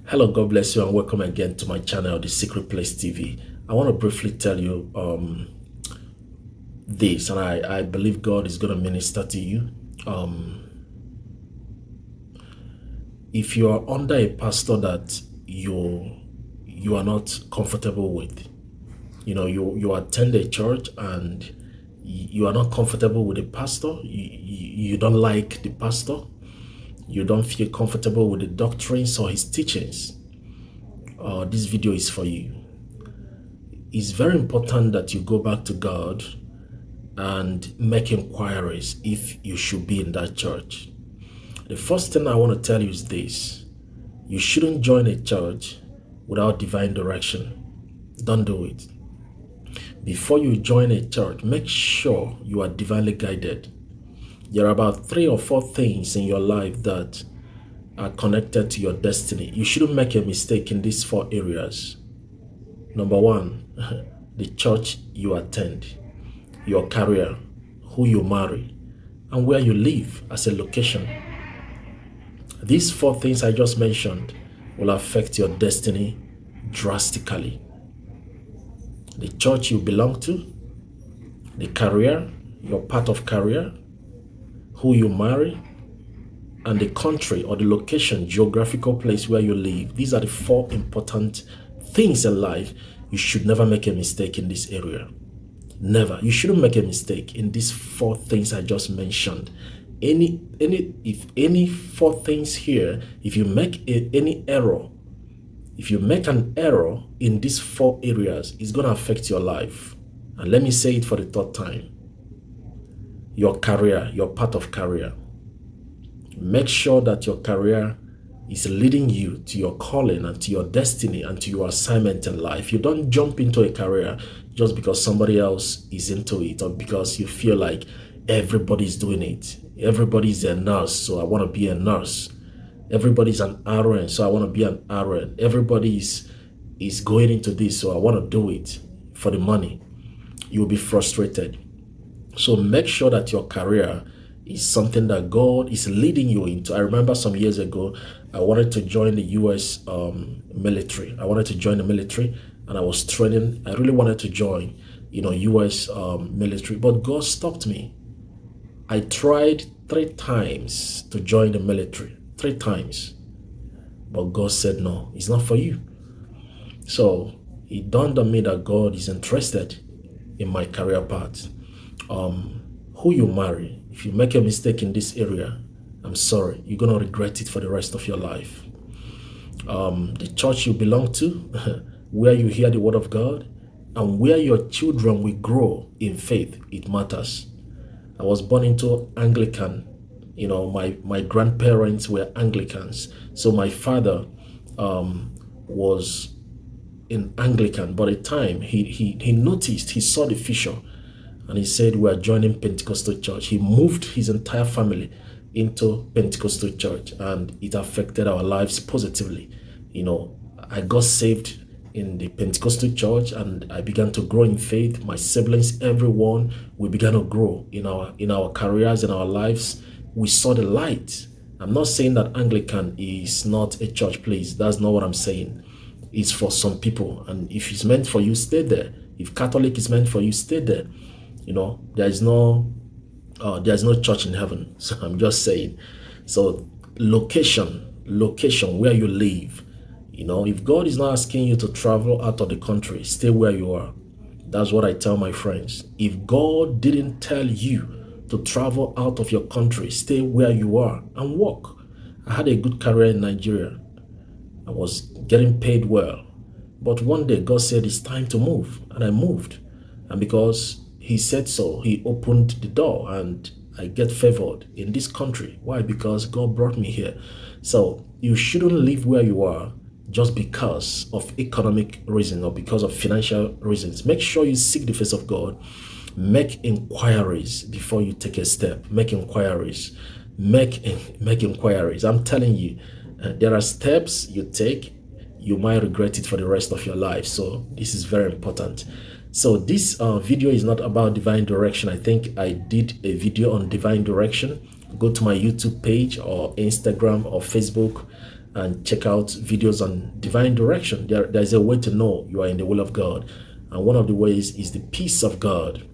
Hello, God bless you, and welcome again to my channel, The Secret Place TV. I want to briefly tell you this, and I believe God is going to minister to you. If you are under a pastor that you are not comfortable with, you attend a church and you are not comfortable with the pastor, you don't like the pastor, you don't feel comfortable with the doctrines or his teachings, this video is for you. It's very important that you go back to God and make inquiries if you should be in that church. The first thing I want to tell you is this: you shouldn't join a church without divine direction. Don't do it. Before you join a church, make sure you are divinely guided. There are about 3 or 4 things in your life that are connected to your destiny. You shouldn't make a mistake in these 4 areas. Number 1, the church you attend, your career, who you marry, and where you live as a location. These 4 things I just mentioned will affect your destiny drastically. The church you belong to, the career, your path of career, who you marry, and the country or the location, geographical place where you live. These are the 4 important things in life. You should never make a mistake in this area. Never. You shouldn't make a mistake in these 4 things I just mentioned. If any 4 things here, if you make any error, if you make an error in these 4 areas, it's going to affect your life. And let me say it for the 3rd time. Your career, your path of career. Make sure that your career is leading you to your calling and to your destiny and to your assignment in life. You don't jump into a career just because somebody else is into it or because you feel like everybody's doing it. Everybody's a nurse, so I want to be a nurse. Everybody's an RN, so I want to be an RN. Everybody is going into this, so I want to do it for the money. You'll be frustrated. So make sure that your career is something that God is leading you into. I remember some years ago, I wanted to join the U.S. military. I wanted to join the military, and I was training. I really wanted to join, U.S. Military, but God stopped me. I tried 3 times to join the military, 3 times, but God said, no, it's not for you. So it dawned on me that God is interested in my career path. Who you marry, if you make a mistake in this area, I'm sorry, you're going to regret it for the rest of your life. The church you belong to, where you hear the word of God, and where your children will grow in faith, it matters. I was born into Anglican. My grandparents were Anglicans. So my father was in Anglican. But at the time, he noticed, he saw the future. And he said, we are joining Pentecostal church. He moved his entire family into Pentecostal church, and it affected our lives positively. I got saved in the Pentecostal church, and I began to grow in faith. My siblings, everyone, we began to grow in our careers, in our lives. We saw the light. I'm not saying that Anglican is not a church, please. That's not what I'm saying. It's for some people, and if it's meant for you, stay there. If Catholic is meant for you, stay there. There's no church in heaven. So I'm just saying. So location where you live. If God is not asking you to travel out of the country, stay where you are. That's what I tell my friends. If God didn't tell you to travel out of your country, stay where you are and work. I had a good career in Nigeria. I was getting paid well. But one day God said it's time to move, and I moved. And because He said so, He opened the door, and I get favored in this country. Why? Because God brought me here. So you shouldn't live where you are just because of economic reasons or because of financial reasons. Make sure you seek the face of God. Make inquiries before you take a step. Make inquiries. Make inquiries. I'm telling you, there are steps you take, you might regret it for the rest of your life. So this is very important. So this video is not about divine direction. I think I did a video on divine direction. Go to my YouTube page or Instagram or Facebook and check out videos on divine direction. There's a way to know you are in the will of God. And one of the ways is the peace of God.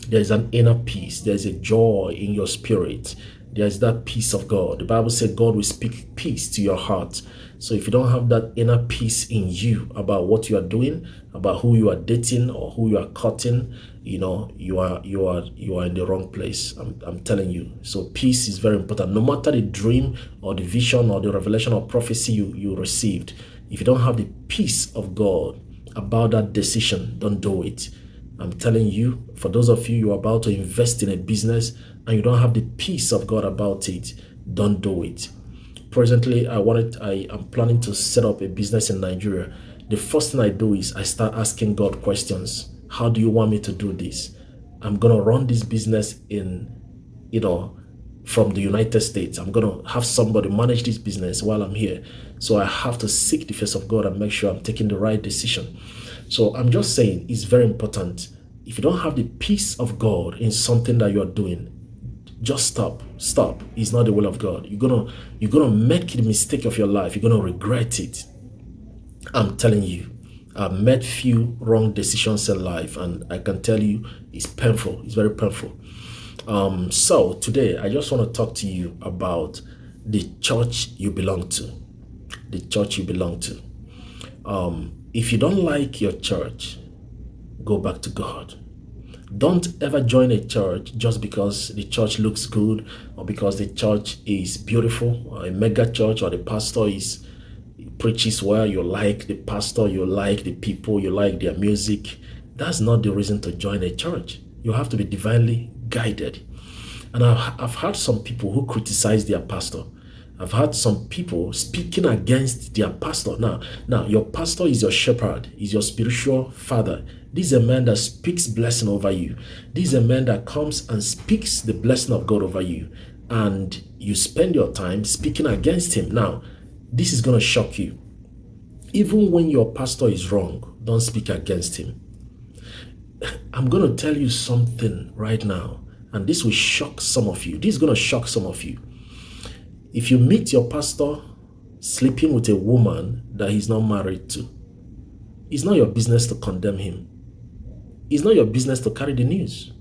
There's an inner peace. There's a joy in your spirit. There's that peace of God. The Bible said God will speak peace to your heart. So if you don't have that inner peace in you about what you are doing, about who you are dating or who you are courting, you are in the wrong place. I'm telling you. So peace is very important. No matter the dream or the vision or the revelation or prophecy you received, if you don't have the peace of God about that decision, don't do it. I'm telling you, for those of you are about to invest in a business and you don't have the peace of God about it, don't do it. Presently, I am planning to set up a business in Nigeria. The first thing I do is I start asking God questions. How do you want me to do this? I'm going to run this business from the United States. I'm going to have somebody manage this business while I'm here. So I have to seek the face of God and make sure I'm taking the right decision. So I'm just saying it's very important. If you don't have the peace of God in something that you're doing, just stop. It's not the will of God. You're gonna make the mistake of your life. You're gonna regret it. I'm telling you, I've made few wrong decisions in life, and I can tell you it's painful. It's very painful. So today I just want to talk to you about the church you belong to. The church you belong to. If you don't like your church, go back to God. Don't ever join a church just because the church looks good or because the church is beautiful, or a mega church, or the pastor preaches well. You like the pastor, you like the people, you like their music. That's not the reason to join a church. You have to be divinely guided. And I've heard some people who criticize their pastor. I've heard some people speaking against their pastor. Now, your pastor is your shepherd, is your spiritual father. This is a man that speaks blessing over you. This is a man that comes and speaks the blessing of God over you. And you spend your time speaking against him. Now, this is going to shock you. Even when your pastor is wrong, don't speak against him. I'm going to tell you something right now, and this will shock some of you. This is going to shock some of you. If you meet your pastor sleeping with a woman that he's not married to, it's not your business to condemn him. It's not your business to carry the news.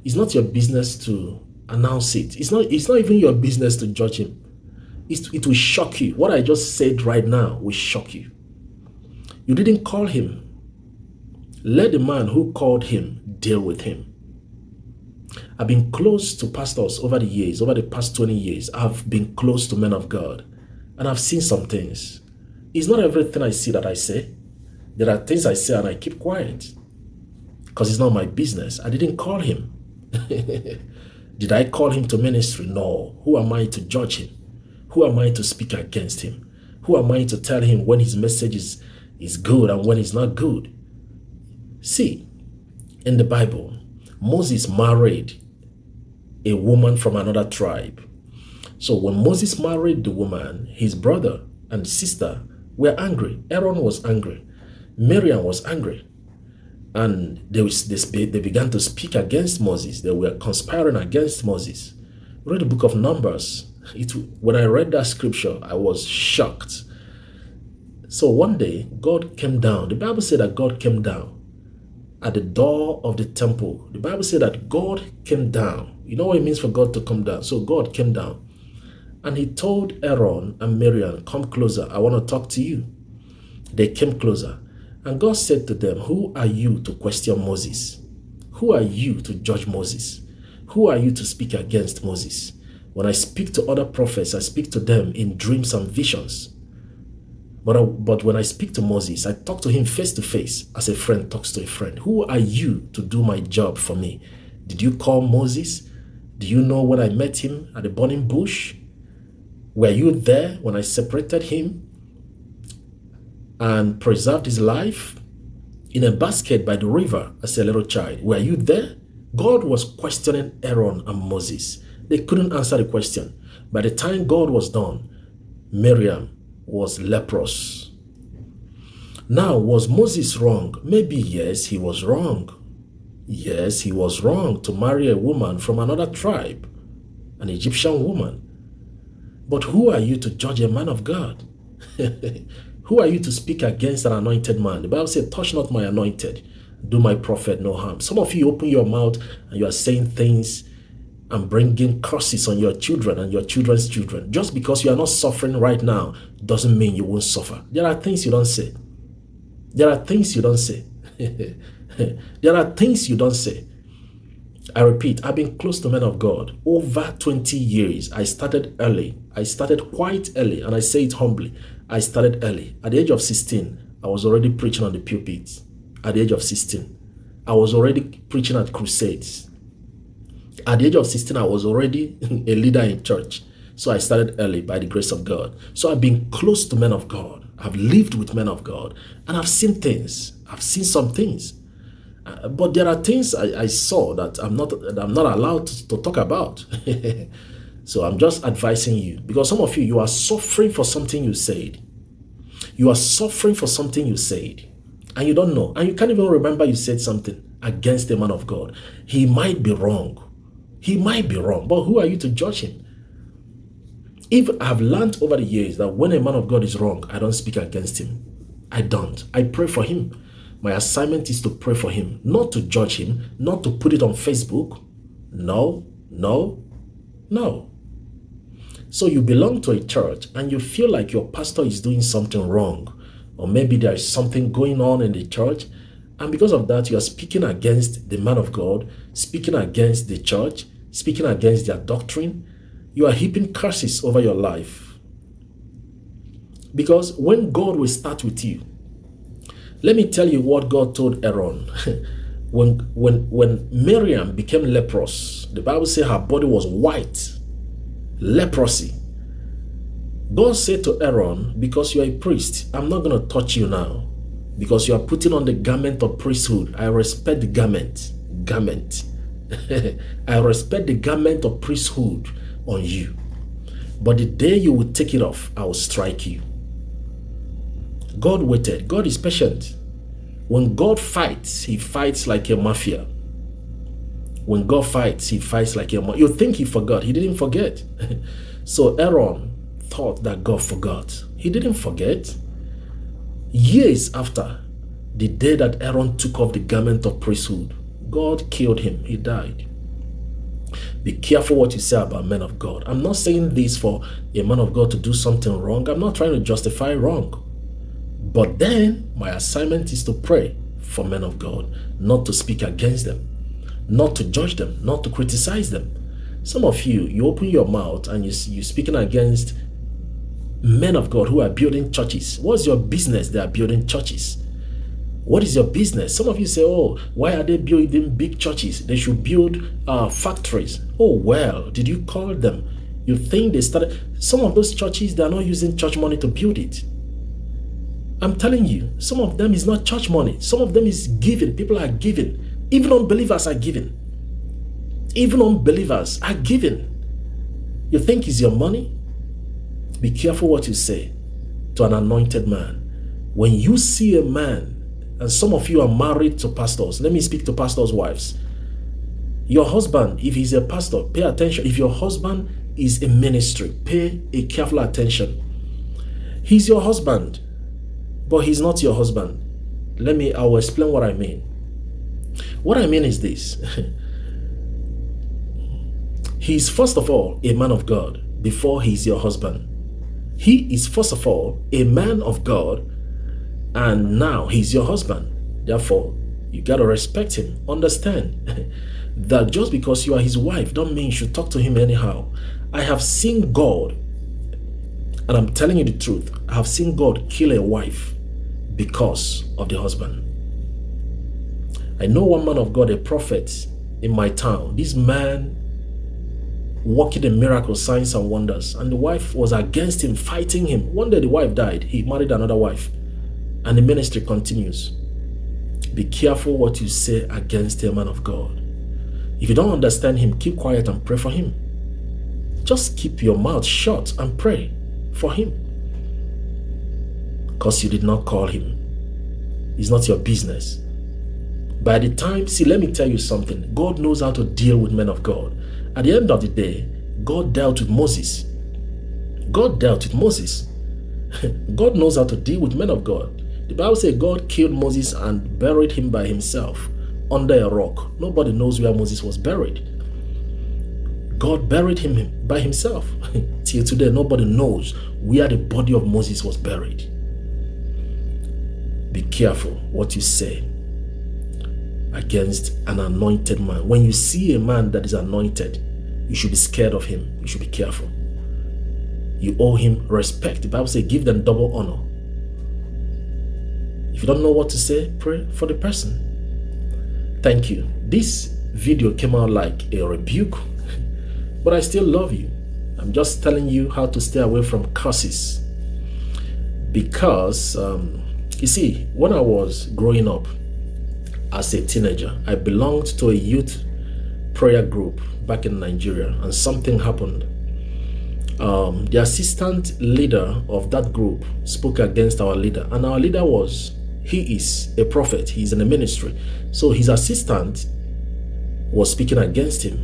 It's not your business to announce it. It's not even your business to judge him. It will shock you. What I just said right now will shock you. You didn't call him. Let the man who called him deal with him. I've been close to pastors over the years, over the past 20 years. I've been close to men of God, and I've seen some things. It's not everything I see that I say. There are things I say and I keep quiet because it's not my business. I didn't call him. Did I call him to ministry? No. Who am I to judge him? Who am I to speak against him? Who am I to tell him when his message is good and when it's not good? See, in the Bible, Moses married a woman from another tribe. So when Moses married the woman, his brother and sister were angry. Aaron was angry. Miriam was angry. And they began to speak against Moses. They were conspiring against Moses. Read the book of Numbers. When I read that scripture, I was shocked. So one day, God came down. The Bible said that God came down at the door of the temple. The Bible said that God came down. You know what it means for God to come down? So God came down. And he told Aaron and Miriam, come closer. I want to talk to you. They came closer. And God said to them, who are you to question Moses? Who are you to judge Moses? Who are you to speak against Moses? When I speak to other prophets, I speak to them in dreams and visions. But when I speak to Moses, I talk to him face to face as a friend talks to a friend. Who are you to do my job for me? Did you call Moses? Do you know when I met him at the burning bush? Were you there when I separated him and preserved his life in a basket by the river as a little child? Were you there? God was questioning Aaron and Moses. They couldn't answer the question. By the time God was done, Miriam was leprous. Now, was Moses wrong? Maybe yes, he was wrong. Yes, he was wrong to marry a woman from another tribe, an Egyptian woman. But who are you to judge a man of God? Who are you to speak against an anointed man? The Bible says, touch not my anointed, do my prophet no harm. Some of you open your mouth and you are saying things and bringing curses on your children and your children's children. Just because you are not suffering right now doesn't mean you won't suffer. There are things you don't say. There are things you don't say. There are things you don't say. I repeat, I've been close to men of God over 20 years. I started early. I started quite early, and I say it humbly. I started early. At the age of 16, I was already preaching on the pulpit. At the age of 16, I was already preaching at crusades. At the age of 16, I was already a leader in church. So I started early by the grace of God. So I've been close to men of God. I've lived with men of God, and I've seen things. I've seen some things. But there are things I saw that I'm not allowed to talk about. So I'm just advising you, because some of you are suffering for something you said. You are suffering for something you said, and you don't know, and you can't even remember you said something against a man of God. He might be wrong. He might be wrong, but who are you to judge him? If I've learned over the years that when a man of God is wrong, I don't speak against him. I don't. I pray for him. My assignment is to pray for him, not to judge him, not to put it on Facebook. No. So you belong to a church and you feel like your pastor is doing something wrong, or maybe there is something going on in the church, and because of that, you are speaking against the man of God, speaking against the church, speaking against their doctrine. You are heaping curses over your life. Because when God will start with you, let me tell you what God told Aaron. When Miriam became leprous, the Bible says her body was white, leprosy. God said to Aaron, because you are a priest, I'm not going to touch you now, because you are putting on the garment of priesthood. I respect the garment. I respect the garment of priesthood on you. But the day you will take it off, I will strike you. God waited. God is patient. When God fights, he fights like a mafia. When God fights, he fights like a mafia. You think he forgot. He didn't forget. So Aaron thought that God forgot. He didn't forget. Years after the day that Aaron took off the garment of priesthood, God killed him. He died. Be careful what you say about men of God. I'm not saying this for a man of God to do something wrong. I'm not trying to justify wrong. But then my assignment is to pray for men of God, not to speak against them, not to judge them, not to criticize them. Some of you open your mouth and you're speaking against men of God who are building churches. What's your business? They are building churches. What is your business? Some of you say, oh, why are they building big churches? They should build factories. Oh, well, did you call them? You think they started? Some of those churches, they are not using church money to build it. I'm telling you, some of them is not church money. Some of them is giving. People are giving. Even unbelievers are giving. Even unbelievers are giving. You think it's your money? Be careful what you say to an anointed man. When you see a man, and some of you are married to pastors. Let me speak to pastors' wives. Your husband, if he's a pastor, pay attention. If your husband is a ministry, pay a careful attention. He's your husband, but he's not your husband. I will explain what I mean. What I mean is this. He's first of all a man of God before he's your husband. He is first of all a man of God, and now he's your husband. Therefore, you got to respect him. Understand that just because you are his wife don't mean you should talk to him anyhow. I have seen God, and I'm telling you the truth, I have seen God kill a wife because of the husband. I know one man of God, a prophet in my town. This man working in miracles, signs and wonders, and the wife was against him, fighting him. One day the wife died. He married another wife, and the ministry continues. Be careful what you say against a man of God. If you don't understand him, keep quiet and pray for him. Just keep your mouth shut and pray for him, because you did not call him. It's not your business. By the time, let me tell you something. God knows how to deal with men of God. At the end of the day, God dealt with Moses. God dealt with Moses. God knows how to deal with men of God. The Bible says God killed Moses and buried him by himself under a rock. Nobody knows where Moses was buried. God buried him by himself. Till today, nobody knows where the body of Moses was buried. Be careful what you say against an anointed man. When you see a man that is anointed, you should be scared of him. You should be careful. You owe him respect. The Bible says, give them double honor. If you don't know what to say, pray for the person. Thank you. This video came out like a rebuke, but I still love you. I'm just telling you how to stay away from curses. Because, you see, when I was growing up as a teenager, I belonged to a youth prayer group back in Nigeria, and something happened. The assistant leader of that group spoke against our leader, and our leader he is a prophet, he's in a ministry. So his assistant was speaking against him.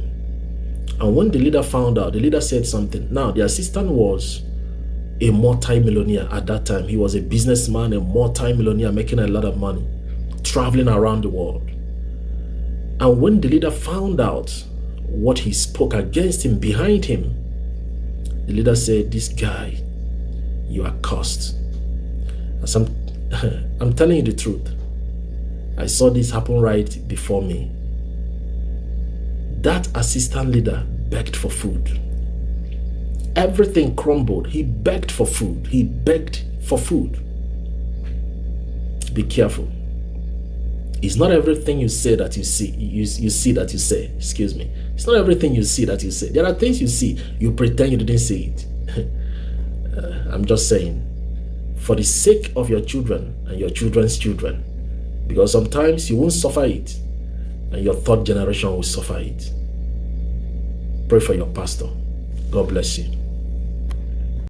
And when the leader found out, the leader said something. Now, the assistant was a multi-millionaire at that time. He was a businessman, a multi-millionaire, making a lot of money, traveling around the world. And when the leader found out what he spoke against him behind him, the leader said, this guy, you are cursed. As I'm telling you the truth. I saw this happen right before me. That assistant leader begged for food. Everything crumbled. He begged for food. He begged for food. Be careful. It's not everything you say that you see. You see that you say. Excuse me. It's not everything you see that you say. There are things you see. You pretend you didn't see it. I'm just saying. For the sake of your children and your children's children. Because sometimes you won't suffer it. And your third generation will suffer it. Pray for your pastor. God bless you.